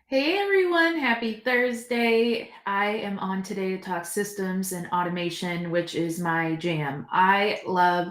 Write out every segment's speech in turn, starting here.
Hey everyone, happy Thursday. I am on today to talk systems and automation, which is my jam. I love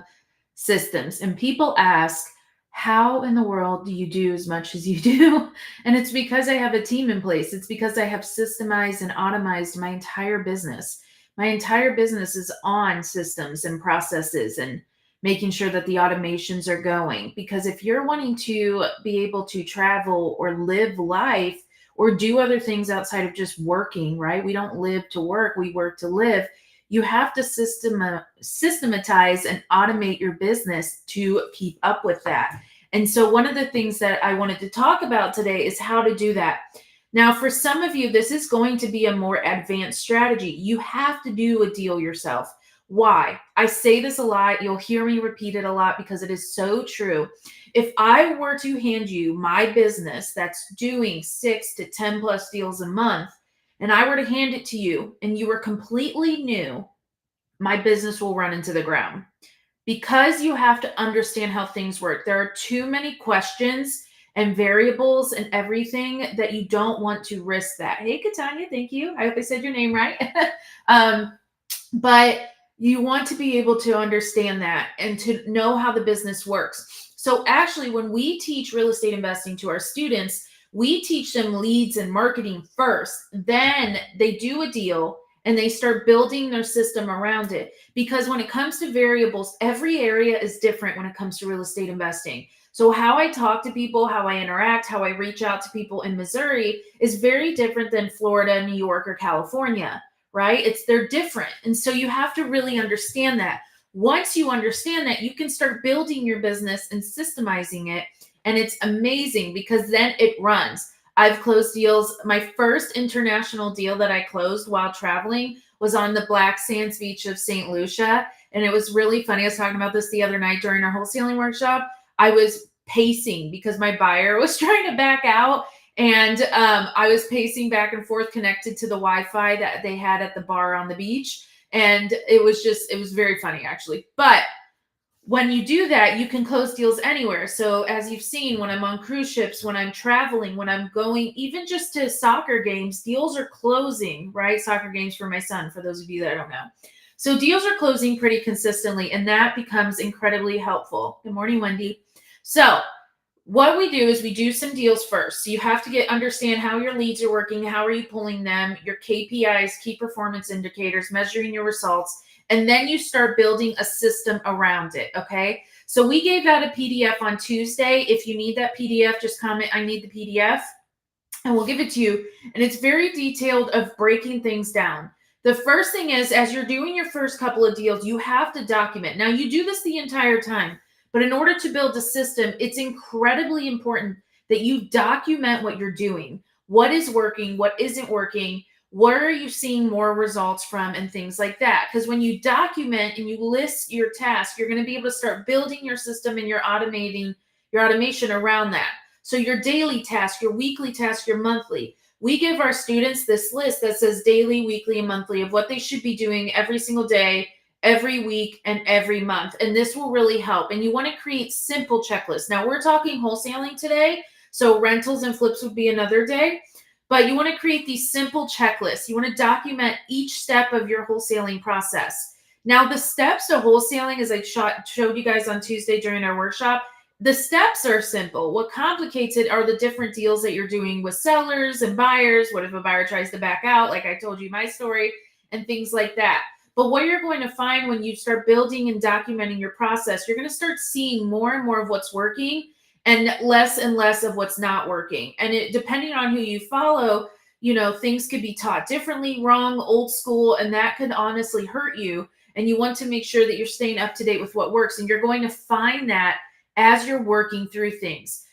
systems, and people ask, how in the world do you do as much as you do? And it's because I have a team in place. It's because I have systemized and automized my entire business. My entire business is on systems and processes and making sure that the automations are going. Because if you're wanting to be able to travel or live life, or do other things outside of just working, right? We don't live to work, we work to live. You have to systematize and automate your business to keep up with that. And so, one of the things that I wanted to talk about today is how to do that. Now, for some of you, this is going to be a more advanced strategy. You have to do a deal yourself. Why? I say this a lot. You'll hear me repeat it a lot because it is so true. If I were to hand you my business that's doing 6 to 10 plus deals a month, and I were to hand it to you and you were completely new, my business will run into the ground because you have to understand how things work. There are too many questions and variables and everything that you don't want to risk that. Hey, Katanya, thank you. I hope I said your name right. um, but you want to be able to understand that and to know how the business works. So, actually, when we teach real estate investing to our students, we teach them leads and marketing first. Then they do a deal and they start building their system around it. Because when it comes to variables, every area is different when it comes to real estate investing. So, how I talk to people, how I interact, how I reach out to people in Missouri is very different than Florida, New York, or California, right? They're different. And so you have to really understand that. Once you understand that, you can start building your business and systemizing it. And it's amazing because then it runs. I've closed deals. My first international deal that I closed while traveling was on the Black Sands beach of St. Lucia. And it was really funny. I was talking about this the other night during our wholesaling workshop. I was pacing because my buyer was trying to back out, and I was pacing back and forth connected to the Wi-Fi that they had at the bar on the beach. And it was very funny actually. But when you do that, you can close deals anywhere. So as you've seen, when I'm on cruise ships, when I'm traveling, when I'm going even just to soccer games, deals are closing, right? Soccer games for my son, for those of you that don't know. So deals are closing pretty consistently, and that becomes incredibly helpful. Good morning, Wendy. So what we do is we do some deals first. So you have to understand how your leads are working, how are you pulling them, your KPIs, key performance indicators, measuring your results, and then you start building a system around it, okay? So we gave out a PDF on Tuesday. If you need that PDF, just comment, I need the PDF, and we'll give it to you. And it's very detailed of breaking things down. The first thing is, as you're doing your first couple of deals, you have to document. Now, you do this the entire time, but in order to build a system, it's incredibly important that you document what you're doing, what is working, what isn't working, where are you seeing more results from, and things like that. Because when you document and you list your tasks, you're going to be able to start building your system and your automation around that. So your daily task, your weekly task, your monthly. We give our students this list that says daily, weekly, and monthly of what they should be doing every single day, every week, and every month. And this will really help. And you want to create simple checklists. Now, we're talking wholesaling today, so rentals and flips would be another day. But you want to create these simple checklists. You want to document each step of your wholesaling process. Now, the steps to wholesaling, as I showed you guys on Tuesday during our workshop, the steps are simple. What complicates it are the different deals that you're doing with sellers and buyers. What if a buyer tries to back out, like I told you my story, and things like that. But what you're going to find when you start building and documenting your process, you're going to start seeing more and more of what's working and less of what's not working. And it, depending on who you follow, things could be taught differently, wrong, old school, and that could honestly hurt you. And you want to make sure that you're staying up to date with what works. And you're going to find that as you're working through things.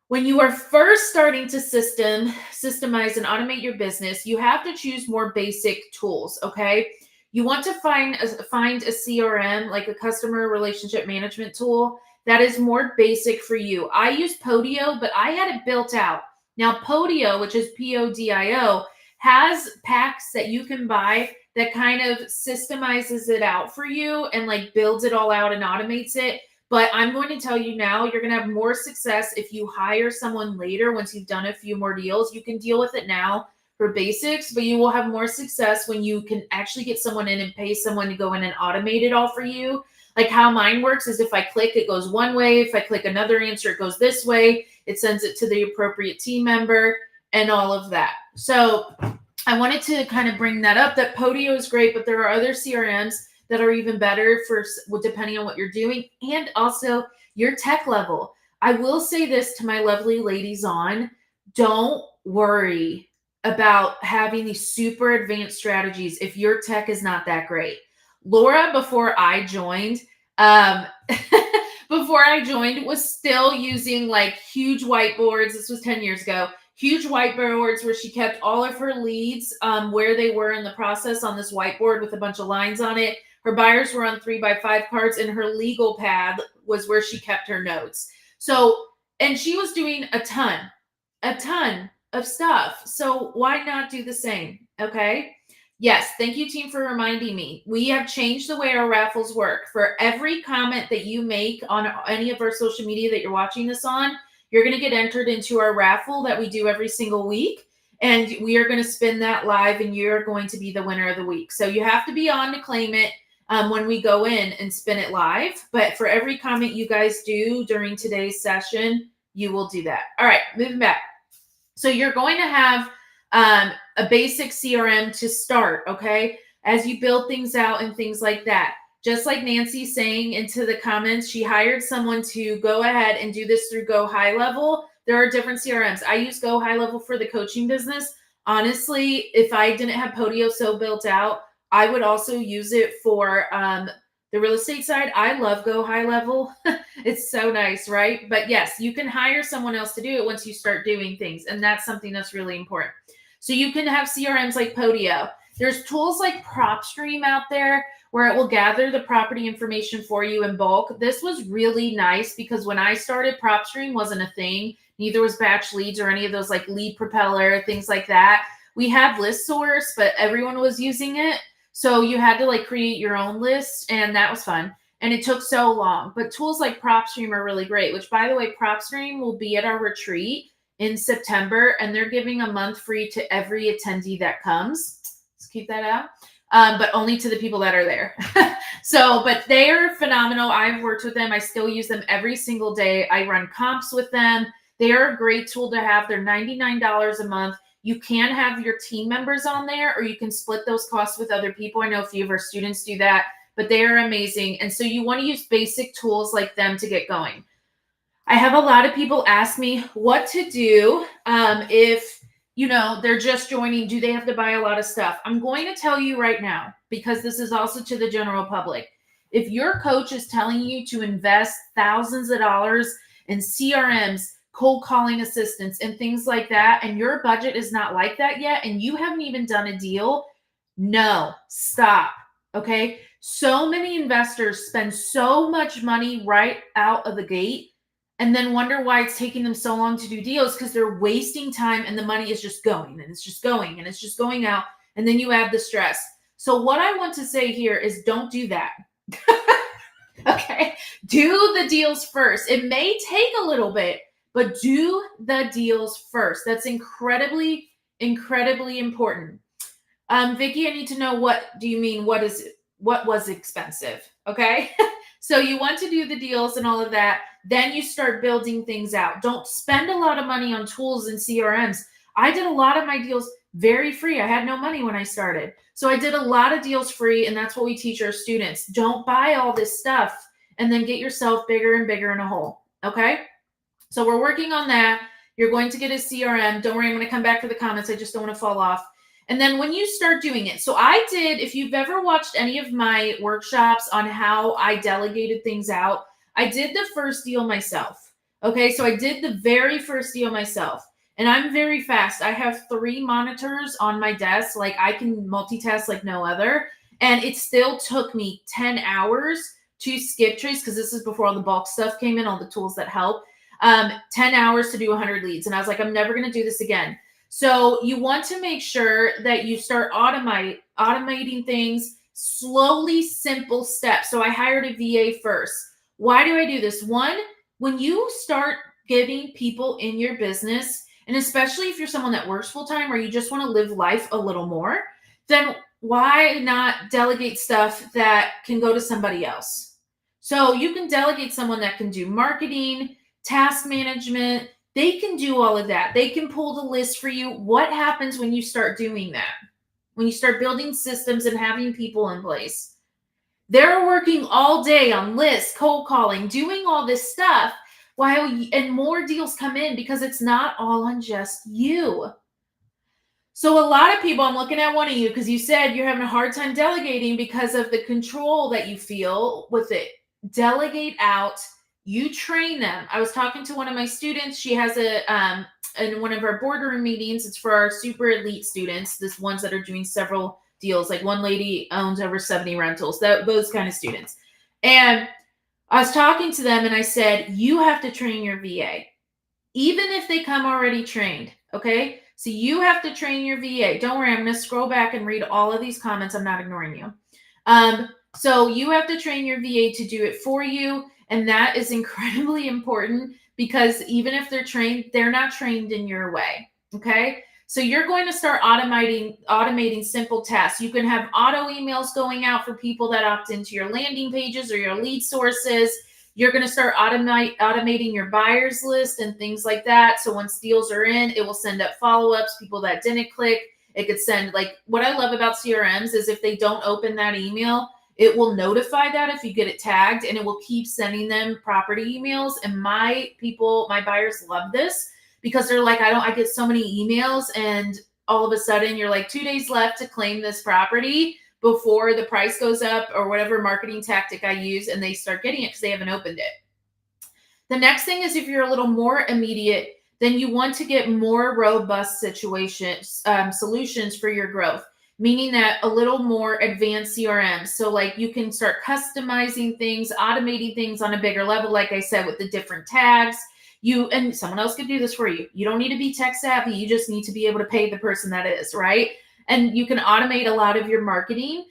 When you are first starting to systemize and automate your business, you have to choose more basic tools, okay? You want to find a CRM, like a customer relationship management tool, that is more basic for you. I use Podio, but I had it built out. Now, Podio, which is Podio, has packs that you can buy that kind of systemizes it out for you and like builds it all out and automates it. But I'm going to tell you now, you're going to have more success if you hire someone later once you've done a few more deals. You can deal with it now for basics, but you will have more success when you can actually get someone in and pay someone to go in and automate it all for you. Like how mine works is if I click, it goes one way. If I click another answer, it goes this way. It sends it to the appropriate team member and all of that. So I wanted to kind of bring that up, that Podio is great, but there are other CRMs that are even better for depending on what you're doing and also your tech level. I will say this to my lovely ladies on, don't worry about having these super advanced strategies if your tech is not that great. Laura, before I joined, was still using like huge whiteboards. This was 10 years ago. Huge whiteboards where she kept all of her leads where they were in the process on this whiteboard with a bunch of lines on it. Her buyers were on 3x5 cards, and her legal pad was where she kept her notes. So, and she was doing a ton of stuff. So why not do the same? Okay. Yes. Thank you, team, for reminding me. We have changed the way our raffles work. For every comment that you make on any of our social media that you're watching this on, you're going to get entered into our raffle that we do every single week. And we are going to spin that live, and you're going to be the winner of the week. So you have to be on to claim it when we go in and spin it live. But for every comment you guys do during today's session, you will do that. All right, moving back. So you're going to have a basic CRM to start, okay? As you build things out and things like that. Just like Nancy's saying into the comments, she hired someone to go ahead and do this through Go High Level. There are different CRMs. I use Go High Level for the coaching business. Honestly, if I didn't have Podio so built out, I would also use it for the real estate side. I love Go High Level. It's so nice, right? But yes, you can hire someone else to do it once you start doing things. And that's something that's really important. So you can have CRMs like Podio. There's tools like PropStream out there where it will gather the property information for you in bulk. This was really nice because when I started, PropStream wasn't a thing. Neither was Batch Leads or any of those like Lead Propeller, things like that. We had ListSource, but everyone was using it. So you had to like create your own list, and that was fun. And it took so long. But tools like PropStream are really great, which, by the way, PropStream will be at our retreat in September, and they're giving a month free to every attendee that comes. Let's keep that out. But only to the people that are there. So, but they are phenomenal. I've worked with them. I still use them every single day. I run comps with them. They are a great tool to have. They're $99 a month. You can have your team members on there, or you can split those costs with other people. I know a few of our students do that, but they are amazing. And so you want to use basic tools like them to get going. I have a lot of people ask me what to do if, they're just joining. Do they have to buy a lot of stuff? I'm going to tell you right now, because this is also to the general public. If your coach is telling you to invest thousands of dollars in CRMs, cold calling assistants, and things like that, and your budget is not like that yet, and you haven't even done a deal, no, stop. Okay. So many investors spend so much money right out of the gate and then wonder why it's taking them so long to do deals, because they're wasting time and the money is just going and it's just going and it's just going out. And then you add the stress. So what I want to say here is don't do that. Okay. Do the deals first. It may take a little bit, but do the deals first. That's incredibly, incredibly important. Vicki, I need to know, what do you mean? What was expensive? Okay. So you want to do the deals and all of that. Then you start building things out. Don't spend a lot of money on tools and CRMs. I did a lot of my deals very free. I had no money when I started. So I did a lot of deals free, and that's what we teach our students. Don't buy all this stuff and then get yourself bigger and bigger in a hole. Okay? So we're working on that. You're going to get a CRM. Don't worry, I'm going to come back for the comments. I just don't want to fall off. And then when you start doing it, so I did, if you've ever watched any of my workshops on how I delegated things out, I did the first deal myself. Okay, so I did the very first deal myself. And I'm very fast. I have 3 monitors on my desk. Like, I can multitask like no other. And it still took me 10 hours to skip trace, because this is before all the bulk stuff came in, all the tools that help. 10 hours to do 100 leads. And I was like, I'm never going to do this again. So you want to make sure that you start automating things slowly, simple steps. So I hired a VA first. Why do I do this? One, when you start giving people in your business, and especially if you're someone that works full time or you just want to live life a little more, then why not delegate stuff that can go to somebody else? So you can delegate someone that can do marketing, task management. They can do all of that. They can pull the list for you. What happens when you start doing that? When you start building systems and having people in place? They're working all day on lists, cold calling, doing all this stuff while and more deals come in because it's not all on just you. So a lot of people, I'm looking at one of you because you said you're having a hard time delegating because of the control that you feel with it. Delegate out. You train them. I was talking to one of my students. She has in one of our boardroom meetings. It's for our super elite students. This ones that are doing several deals. Like one lady owns over 70 rentals. Those kind of students. And I was talking to them and I said, you have to train your VA even if they come already trained. Okay. So you have to train your VA. Don't worry. I'm going to scroll back and read all of these comments. I'm not ignoring you. So you have to train your VA to do it for you. And that is incredibly important because even if they're trained, they're not trained in your way. Okay. So you're going to start automating simple tasks. You can have auto emails going out for people that opt into your landing pages or your lead sources. You're going to start automating your buyers list and things like that. So once deals are in, it will send up follow-ups, people that didn't click. It could send, like, what I love about CRMs is if they don't open that email, it will notify that if you get it tagged, and it will keep sending them property emails. And my buyers love this because they're like, I get so many emails, and all of a sudden you're like 2 days left to claim this property before the price goes up or whatever marketing tactic I use, and they start getting it because they haven't opened it. The next thing is if you're a little more immediate, then you want to get more robust solutions for your growth, meaning that a little more advanced CRM. So like you can start customizing things, automating things on a bigger level, like I said, with the different tags. And someone else could do this for you. You don't need to be tech savvy. You just need to be able to pay the person that is, right? And you can automate a lot of your marketing.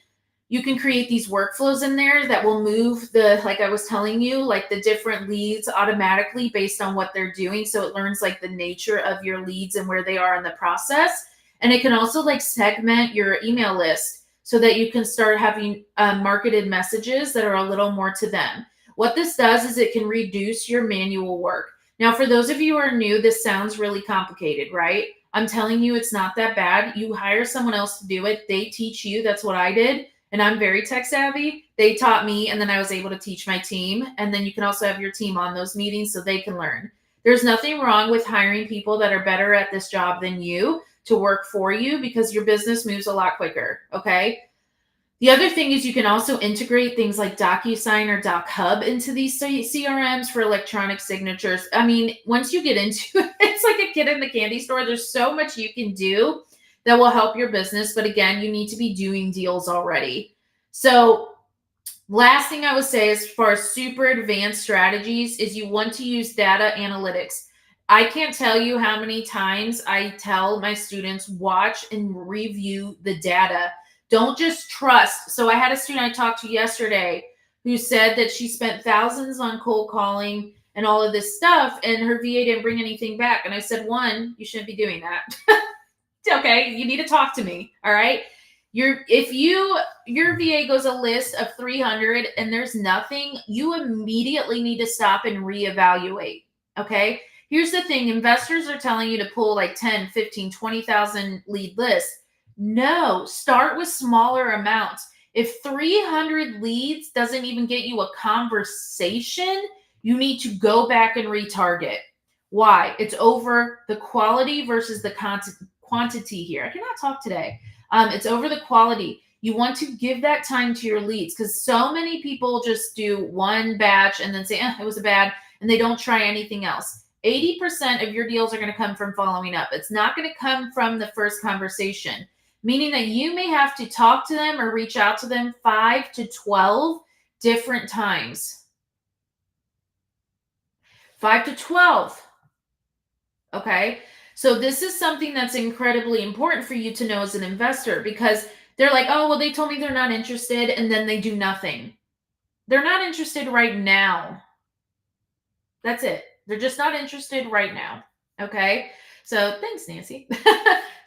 You can create these workflows in there that will move like I was telling you, like the different leads automatically based on what they're doing. So it learns like the nature of your leads and where they are in the process. And it can also like segment your email list so that you can start having marketed messages that are a little more to them. What this does is it can reduce your manual work. Now, for those of you who are new, this sounds really complicated, right? I'm telling you, it's not that bad. You hire someone else to do it. They teach you. That's what I did. And I'm very tech savvy. They taught me, and then I was able to teach my team. And then you can also have your team on those meetings so they can learn. There's nothing wrong with hiring people that are better at this job than you to work for you because your business moves a lot quicker. Okay. The other thing is you can also integrate things like DocuSign or DocHub into these CRMs for electronic signatures. I mean, once you get into it, it's like a kid in the candy store. There's so much you can do that will help your business. But again, you need to be doing deals already. So last thing I would say as far as super advanced strategies is you want to use data analytics. I can't tell you how many times I tell my students, watch and review the data. Don't just trust. So I had a student I talked to yesterday who said that she spent thousands on cold calling and all of this stuff, and her VA didn't bring anything back. And I said, one, you shouldn't be doing that. Okay, you need to talk to me. All right. Your VA goes a list of 300 and there's nothing, you immediately need to stop and reevaluate. Okay. Here's the thing. Investors are telling you to pull like 10, 15, 20,000 lead lists. No, start with smaller amounts. If 300 leads doesn't even get you a conversation, you need to go back and retarget. Why? It's over the quality versus the quantity here. I cannot talk today. It's over the quality. You want to give that time to your leads because so many people just do one batch and then say, it was a bad, and they don't try anything else. 80% of your deals are going to come from following up. It's not going to come from the first conversation, meaning that you may have to talk to them or reach out to them 5 to 12 different times. 5 to 12. Okay. So this is something that's incredibly important for you to know as an investor because they're like, oh, well, they told me they're not interested. And then they do nothing. They're not interested right now. That's it. They're just not interested right now. Okay. So thanks, Nancy.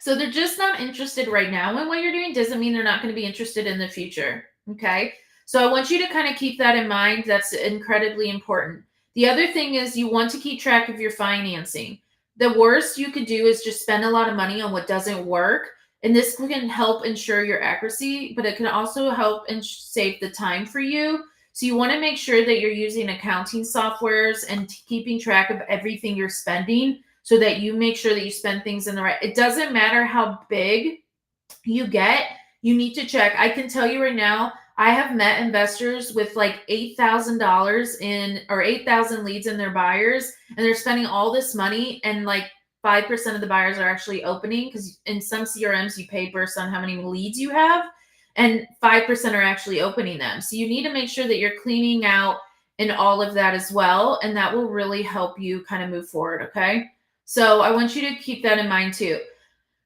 So they're just not interested right now. And what you're doing doesn't mean they're not going to be interested in the future. Okay. So I want you to kind of keep that in mind. That's incredibly important. The other thing is you want to keep track of your financing. The worst you could do is just spend a lot of money on what doesn't work. And this can help ensure your accuracy, but it can also help and save the time for you. So you want to make sure that you're using accounting softwares and keeping track of everything you're spending so that you make sure that you spend things in the right. It doesn't matter how big you get, you need to check. I can tell you right now, I have met investors with like $8,000 in or 8,000 leads in their buyers, and they're spending all this money, and like 5% of the buyers are actually opening because in some CRMs you pay based on how many leads you have, and 5% are actually opening them. So you need to make sure that you're cleaning out and all of that as well, and that will really help you kind of move forward. Okay. So I want you to keep that in mind too.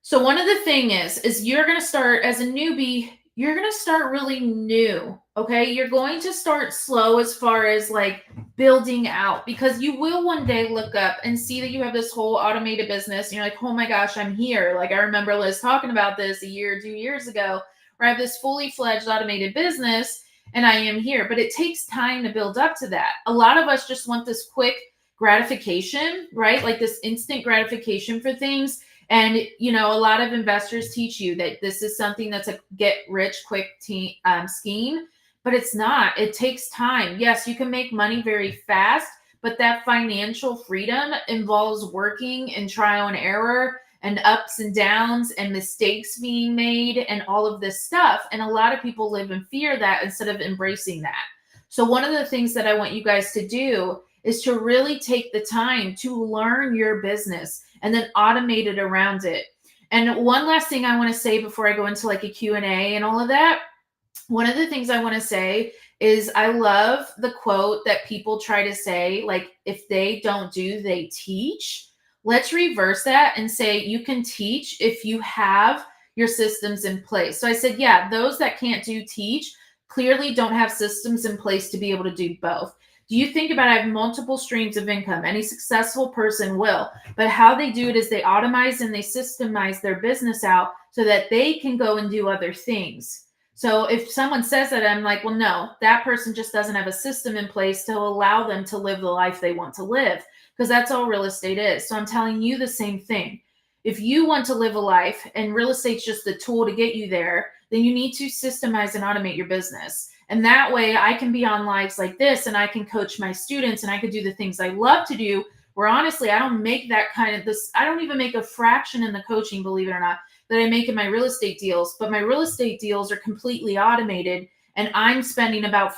So one of the thing is you're going to start as a newbie, you're going to start really new. Okay. You're going to start slow as far as like building out because you will one day look up and see that you have this whole automated business. And you're like, oh my gosh, I'm here. Like I remember Liz talking about this a year or 2 years ago where I have this fully fledged automated business and I am here. But it takes time to build up to that. A lot of us just want this quick gratification, right? Like this instant gratification for things. And, you know, a lot of investors teach you that this is something that's a get rich quick scheme, but it's not. It takes time. Yes, you can make money very fast, but that financial freedom involves working and trial and error and ups and downs and mistakes being made and all of this stuff. And a lot of people live in fear of that instead of embracing that. So, one of the things that I want you guys to do is to really take the time to learn your business and then automate it around it. And one last thing I want to say before I go into like a Q&A and all of that, one of the things I want to say is I love the quote that people try to say, like, if they don't do, they teach. Let's reverse that and say you can teach if you have your systems in place. So I said, yeah, those that can't do teach clearly don't have systems in place to be able to do both. Do you think about I have multiple streams of income? Any successful person will. But how they do it is they automate and they systemize their business out so that they can go and do other things. So if someone says that, I'm like, well, no, that person just doesn't have a system in place to allow them to live the life they want to live, because that's all real estate is. So I'm telling you the same thing. If you want to live a life and real estate's just the tool to get you there, then you need to systemize and automate your business. And that way I can be on lives like this and I can coach my students and I could do the things I love to do, where honestly, I don't make that kind of this. I don't even make a fraction in the coaching, believe it or not, that I make in my real estate deals, but my real estate deals are completely automated. And I'm spending about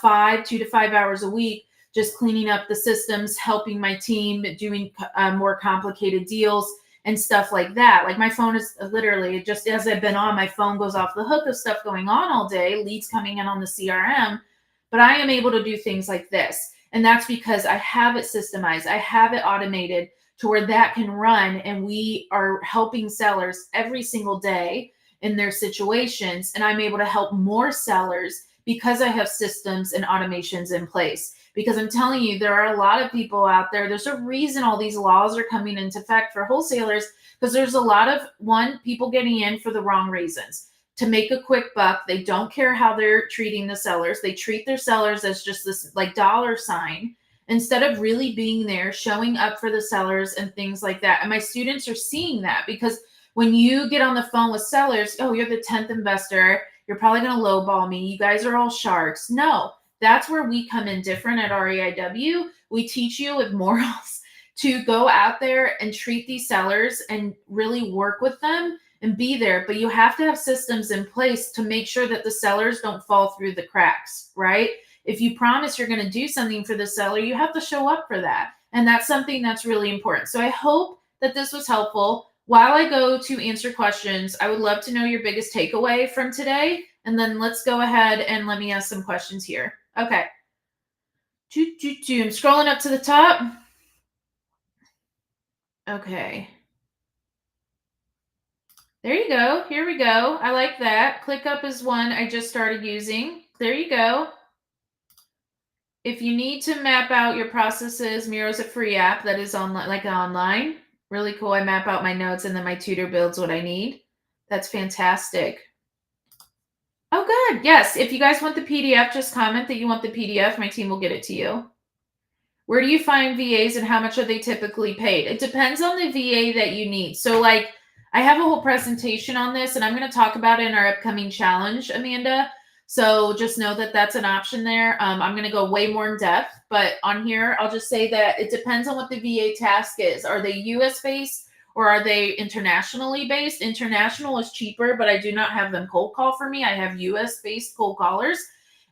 2 to 5 hours a week just cleaning up the systems, helping my team, doing more complicated deals and stuff like that. Like my phone is literally just as I've been on, my phone goes off the hook of stuff going on all day, leads coming in on the CRM. But I am able to do things like this. And that's because I have it systemized, I have it automated to where that can run. And we are helping sellers every single day in their situations. And I'm able to help more sellers because I have systems and automations in place. Because I'm telling you, there are a lot of people out there. There's a reason all these laws are coming into effect for wholesalers, because there's a lot of people getting in for the wrong reasons to make a quick buck. They don't care how they're treating the sellers. They treat their sellers as just this like dollar sign instead of really being there, showing up for the sellers and things like that. And my students are seeing that because when you get on the phone with sellers, oh, you're the 10th investor, you're probably going to lowball me. You guys are all sharks. No, that's where we come in different at REIW. We teach you with morals to go out there and treat these sellers and really work with them and be there. But you have to have systems in place to make sure that the sellers don't fall through the cracks, right? If you promise you're going to do something for the seller, you have to show up for that. And that's something that's really important. So I hope that this was helpful. While I go to answer questions, I would love to know your biggest takeaway from today. And then let's go ahead and let me ask some questions here. Okay. I'm scrolling up to the top. Okay. There you go. Here we go. I like that. ClickUp is one I just started using. There you go. if you need to map out your processes, Miro is a free app that is online, like online. Really cool. I map out my notes and then my tutor builds what I need. That's fantastic. Oh, good. Yes. If you guys want the PDF, just comment that you want the PDF. My team will get it to you. Where do you find VAs and how much are they typically paid? It depends on the VA that you need. So, like, I have a whole presentation on this and I'm going to talk about it in our upcoming challenge, Amanda. So just know that that's an option there. I'm going to go way more in depth, but on here, I'll just say that it depends on what the VA task is. Are they US based or are they internationally based? International is cheaper, but I do not have them cold call for me. I have US based cold callers.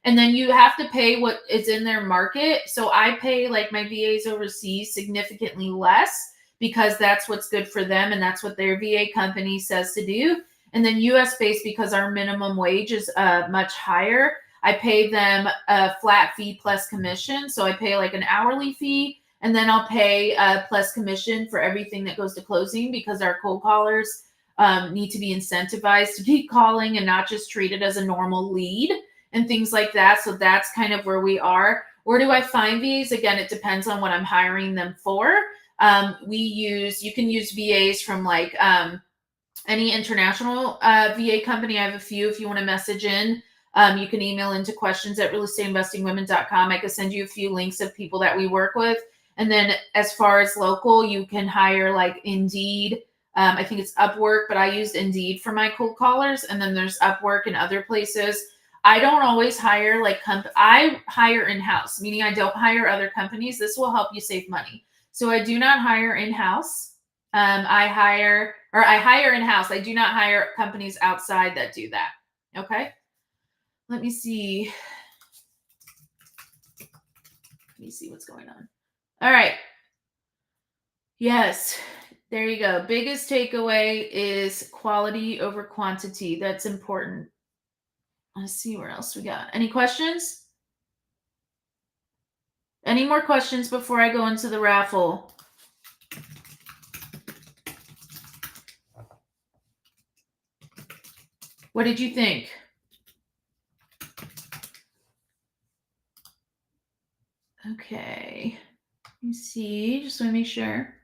And then you have to pay what is in their market. So I pay like my VAs overseas significantly less because that's what's good for them and that's what their VA company says to do. And then US based, because our minimum wage is much higher, I pay them a flat fee plus commission. So I pay like an hourly fee and then I'll pay plus commission for everything that goes to closing, because our cold callers need to be incentivized to keep calling and not just treated as a normal lead and things like that. So that's kind of where we are. Where do I find VAs? Again, it depends on what I'm hiring them for. You can use VAs from like any international VA company. I have a few. If you want to message in, you can email into questions@realestateinvestingwomen.com. I can send you a few links of people that we work with. And then as far as local, you can hire like Indeed. I think it's Upwork, but I used Indeed for my cold callers. And then there's Upwork and other places. I don't always hire I hire in-house, meaning I don't hire other companies. This will help you save money. So I do not hire in-house. I hire in-house. I do not hire companies outside that do that. Okay. Let me see what's going on. All right. Yes. There you go. Biggest takeaway is quality over quantity. That's important. Let's see where else we got. Any questions? Any more questions before I go into the raffle? What did you think? Okay. Let me see. Just want to make sure.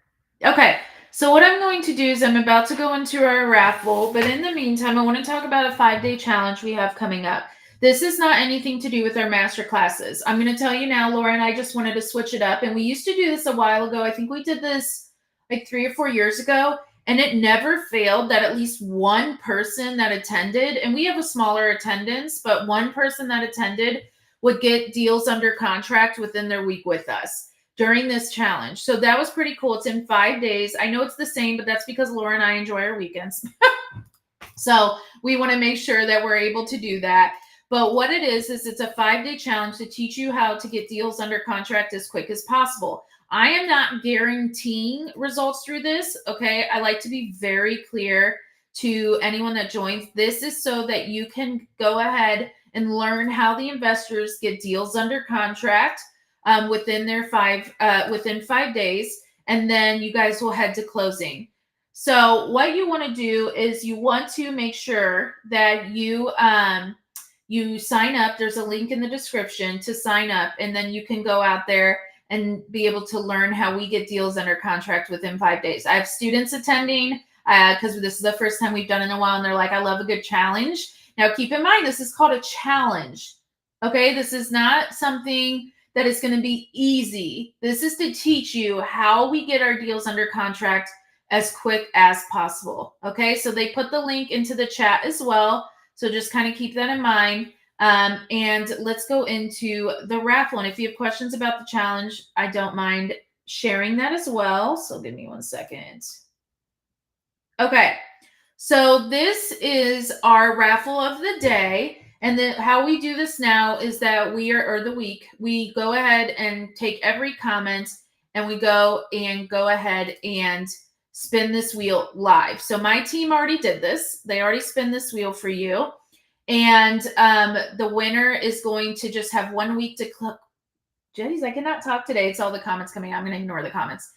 Okay. So what I'm going to do is I'm about to go into our raffle, but in the meantime, I want to talk about a 5-day challenge we have coming up. This is not anything to do with our master classes. I'm going to tell you now, Laura and I just wanted to switch it up. And we used to do this a while ago. I think we did this like 3 or 4 years ago. And it never failed that at least one person that attended, and we have a smaller attendance, but one person that attended would get deals under contract within their week with us during this challenge. So that was pretty cool. It's in 5 days. I know it's the same, but that's because Laura and I enjoy our weekends. So we want to make sure that we're able to do that. But what it is it's a 5-day challenge to teach you how to get deals under contract as quick as possible. I am not guaranteeing results through this. Okay. I like to be very clear to anyone that joins. This is so that you can go ahead and learn how the investors get deals under contract within 5 days. And then you guys will head to closing. So what you want to do is you want to make sure that you sign up. There's a link in the description to sign up, and then you can go out there and be able to learn how we get deals under contract within 5 days. I have students attending because this is the first time we've done it in a while, and they're like, I love a good challenge. Now, keep in mind, this is called a challenge. Okay, this is not something that is going to be easy. This is to teach you how we get our deals under contract as quick as possible. Okay, so they put the link into the chat as well. So just kind of keep that in mind. And let's go into the raffle. And if you have questions about the challenge, I don't mind sharing that as well. So give me 1 second. Okay, so this is our raffle of the day. And then how we do this now is that we go ahead and take every comment and we go ahead and spin this wheel live. So my team already did this. They already spin this wheel for you. And the winner is going to just have 1 week to Jeez, I cannot talk today. It's all the comments coming out. I'm going to ignore the comments.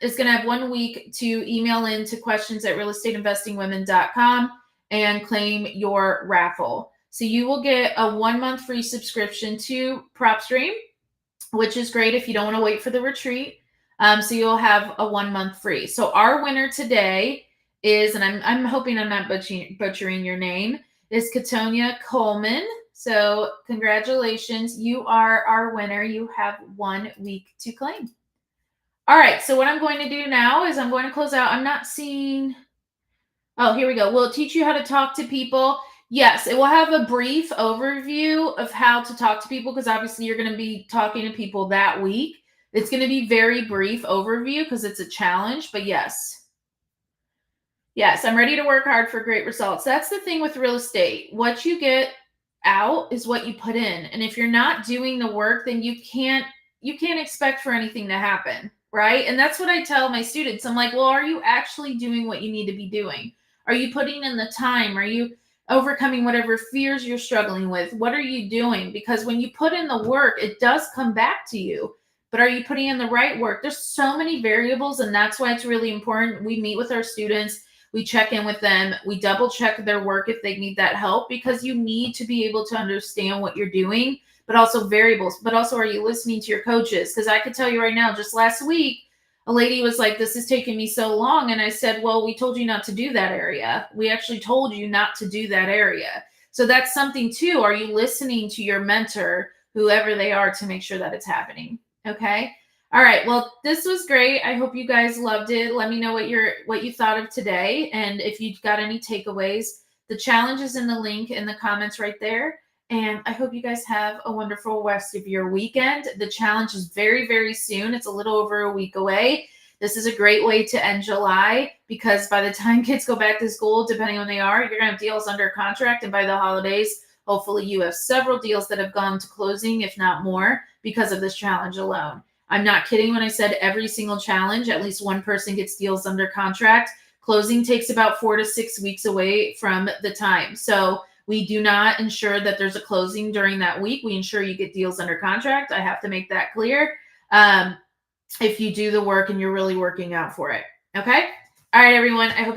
It's going to have 1 week to email in to questions@realestateinvestingwomen.com and claim your raffle. So you will get a 1 month free subscription to PropStream. which is great if you don't want to wait for the retreat. So you'll have a 1 month free. So our winner today is, and I'm hoping I'm not butchering your name, is Katonia Coleman. So congratulations, you are our winner. You have 1 week to claim. All right, so what I'm going to do now is I'm going to close out. I'm not seeing. Oh, here we go. Will it teach you how to talk to people? Yes, it will have a brief overview of how to talk to people because obviously you're going to be talking to people that week. It's going to be very brief overview because it's a challenge, but yes. Yes, I'm ready to work hard for great results. That's the thing with real estate. What you get out is what you put in. And if you're not doing the work, then you can't expect for anything to happen, right? And that's what I tell my students. I'm like, "Well, are you actually doing what you need to be doing? Are you putting in the time? Are you overcoming whatever fears you're struggling with? What are you doing?" Because when you put in the work, it does come back to you. But are you putting in the right work? There's so many variables, and that's why it's really important. We meet with our students, we check in with them, we double check their work if they need that help, because you need to be able to understand what you're doing, but also variables. But also, are you listening to your coaches? Because I could tell you right now, just last week, a lady was like, "This is taking me so long." And I said, "Well, we told you not to do that area. We actually told you not to do that area." So that's something too. Are you listening to your mentor, whoever they are, to make sure that it's happening? Okay. All right. Well, this was great. I hope you guys loved it. Let me know what you thought of today, and if you've got any takeaways. The challenge is in the link in the comments right there. And I hope you guys have a wonderful rest of your weekend. The challenge is very, very soon. It's a little over a week away. This is a great way to end July because by the time kids go back to school, depending on when they are, you're going to have deals under contract. And by the holidays, hopefully you have several deals that have gone to closing, if not more, because of this challenge alone. I'm not kidding when I said every single challenge, at least one person gets deals under contract. Closing takes about 4 to 6 weeks away from the time. So we do not ensure that there's a closing during that week. We ensure you get deals under contract. I have to make that clear. If you do the work and you're really working out for it. Okay. All right, everyone. I hope